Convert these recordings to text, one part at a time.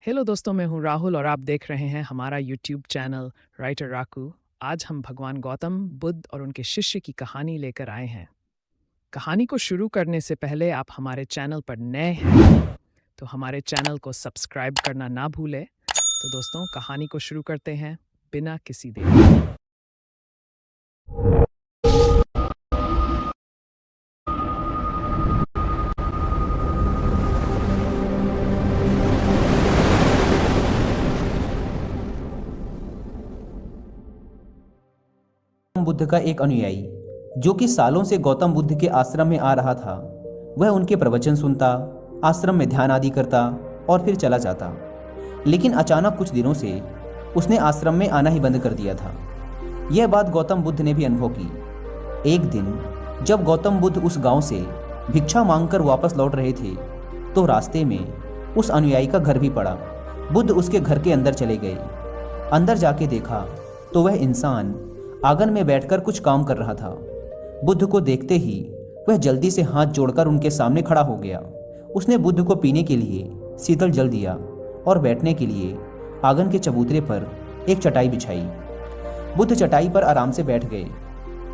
Hello दोस्तों, मैं हूँ राहुल और आप देख रहे हैं हमारा यूट्यूब चैनल राइटर राकू। आज हम भगवान गौतम बुद्ध और उनके शिष्य की कहानी लेकर आए हैं। कहानी को शुरू करने से पहले आप हमारे चैनल पर नए हैं तो हमारे चैनल को सब्सक्राइब करना ना भूलें। तो दोस्तों, कहानी को शुरू करते हैं बिना किसी देरी। बुद्ध का एक अनुयायी जो कि सालों से गौतम बुद्ध के आश्रम में आ रहा था, वह उनके प्रवचन सुनता, आश्रम में ध्यान आदि करता और फिर चला जाता। लेकिन अचानक कुछ दिनों से उसने आश्रम में आना ही बंद कर दिया था। यह बात गौतम बुद्ध ने भी अनुभव की। एक दिन जब गौतम बुद्ध उस गांव से भिक्षा मांगकर वापस लौट रहे थे तो रास्ते में उस अनुयायी का घर भी पड़ा। बुद्ध उसके घर के अंदर चले गए। अंदर जाके देखा तो वह इंसान आंगन में बैठकर कुछ काम कर रहा था। बुद्ध को देखते ही वह जल्दी से हाथ जोड़कर उनके सामने खड़ा हो गया। उसने बुद्ध को पीने के लिए शीतल जल दिया और बैठने के लिए आंगन के चबूतरे पर एक चटाई बिछाई। बुद्ध चटाई पर आराम से बैठ गए।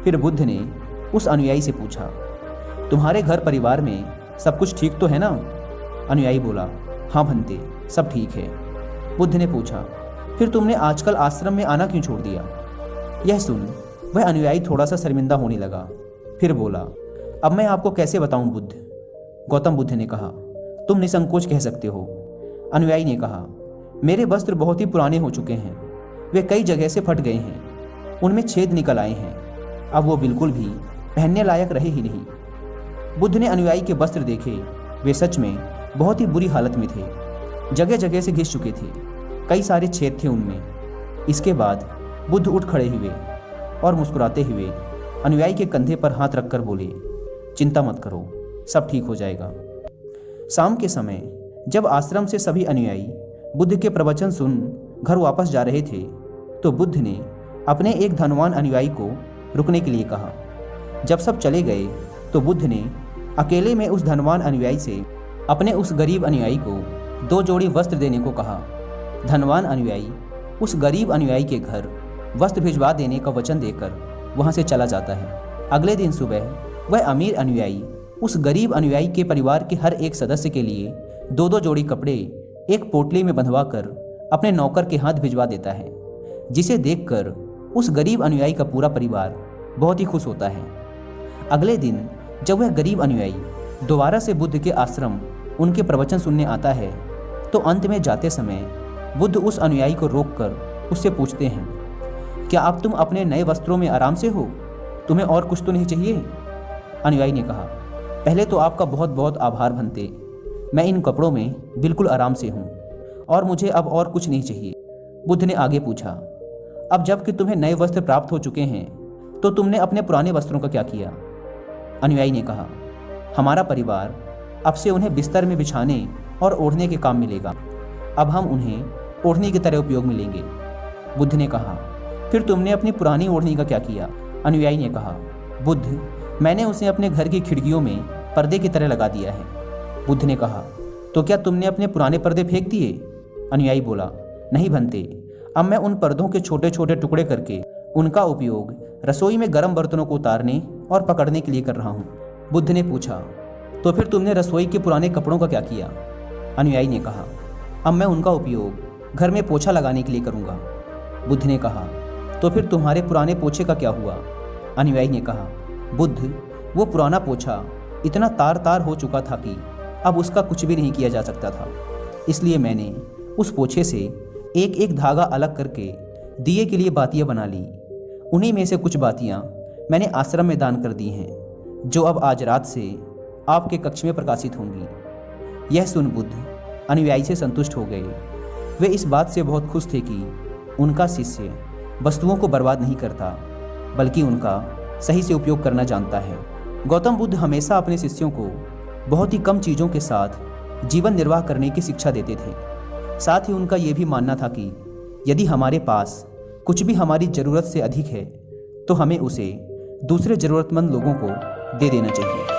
फिर बुद्ध ने उस अनुयायी से पूछा, तुम्हारे घर परिवार में सब कुछ ठीक तो है ना? अनुयायी बोला, हाँ भंते, सब ठीक है। बुद्ध ने पूछा, फिर तुमने आजकल आश्रम में आना क्यों छोड़ दिया? यह सुन वह अनुयायी थोड़ा सा शर्मिंदा होने लगा। फिर बोला, अब मैं आपको कैसे बताऊं बुद्ध? गौतम बुद्ध ने कहा, तुम निसंकोच कह सकते हो। अनुयायी ने कहा, मेरे वस्त्र बहुत ही पुराने हो चुके हैं, वे कई जगह से फट गए हैं, उनमें छेद निकल आए हैं, अब वो बिल्कुल भी पहनने लायक रहे ही नहीं। बुद्ध ने अनुयायी के वस्त्र देखे, वे सच में बहुत ही बुरी हालत में थे, जगह जगह से घिस चुके थे, कई सारे छेद थे उनमें। इसके बाद बुद्ध उठ खड़े हुए और मुस्कुराते हुए अनुयायी के कंधे पर हाथ रखकर बोले, चिंता मत करो, सब ठीक हो जाएगा। शाम के समय जब आश्रम से सभी अनुयायी बुद्ध के प्रवचन सुन घर वापस जा रहे थे तो बुद्ध ने अपने एक धनवान अनुयायी को रुकने के लिए कहा। जब सब चले गए तो बुद्ध ने अकेले में उस धनवान अनुयायी से अपने उस गरीब अनुयायी को 2 जोड़ी वस्त्र देने को कहा। धनवान अनुयायी उस गरीब अनुयायी के घर वस्त्र भिजवा देने का वचन देकर वहां से चला जाता है। अगले दिन सुबह वह अमीर अनुयायी उस गरीब अनुयायी के परिवार के हर एक सदस्य के लिए 2-2 जोड़ी कपड़े एक पोटली में बंधवा कर अपने नौकर के हाथ भिजवा देता है, जिसे देखकर उस गरीब अनुयायी का पूरा परिवार बहुत ही खुश होता है। अगले दिन जब वह गरीब अनुयायी दोबारा से बुद्ध के आश्रम उनके प्रवचन सुनने आता है तो अंत में जाते समय बुद्ध उस अनुयायी को रोककर उससे पूछते हैं, क्या अब तुम अपने नए वस्त्रों में आराम से हो? तुम्हें और कुछ तो नहीं चाहिए? अनुयायी ने कहा, पहले तो आपका बहुत बहुत आभार भंते, मैं इन कपड़ों में बिल्कुल आराम से हूँ और मुझे अब और कुछ नहीं चाहिए। बुद्ध ने आगे पूछा, अब जबकि तुम्हें नए वस्त्र प्राप्त हो चुके हैं तो तुमने अपने पुराने वस्त्रों का क्या किया? अनुयायी ने कहा, हमारा परिवार अब से उन्हें बिस्तर में बिछाने और ओढ़ने के काम मिलेगा, अब हम उन्हें ओढ़नी की तरह उपयोग में लेंगे। बुद्ध ने कहा, फिर तुमने अपनी पुरानी ओढ़नी का क्या किया? अनुयायी ने कहा, बुद्ध, मैंने उसे अपने घर की खिड़कियों में पर्दे की तरह लगा दिया है। बुद्ध ने कहा, तो क्या तुमने अपने पुराने पर्दे फेंक दिए? अनुयायी बोला, नहीं भंते, अब मैं उन पर्दों के छोटे छोटे टुकड़े करके उनका उपयोग रसोई में गर्म बर्तनों को उतारने और पकड़ने के लिए कर रहा हूँ। बुद्ध ने पूछा, तो फिर तुमने रसोई के पुराने कपड़ों का क्या किया? अनुयायी ने कहा, अब मैं उनका उपयोग घर में पोछा लगाने के लिए करूँगा। बुद्ध ने कहा, तो फिर तुम्हारे पुराने पोछे का क्या हुआ? अनुयायी ने कहा, बुद्ध, वो पुराना पोछा इतना तार तार हो चुका था कि अब उसका कुछ भी नहीं किया जा सकता था, इसलिए मैंने उस पोछे से एक एक धागा अलग करके दिए के लिए बातियाँ बना ली। उन्हीं में से कुछ बातियाँ मैंने आश्रम में दान कर दी हैं, जो अब आज रात से आपके कक्ष में प्रकाशित होंगी। यह सुन बुद्ध अनुयायी से संतुष्ट हो गए। वे इस बात से बहुत खुश थे कि उनका शिष्य वस्तुओं को बर्बाद नहीं करता, बल्कि उनका सही से उपयोग करना जानता है। गौतम बुद्ध हमेशा अपने शिष्यों को बहुत ही कम चीज़ों के साथ जीवन निर्वाह करने की शिक्षा देते थे। साथ ही उनका ये भी मानना था कि यदि हमारे पास कुछ भी हमारी ज़रूरत से अधिक है तो हमें उसे दूसरे ज़रूरतमंद लोगों को दे देना चाहिए।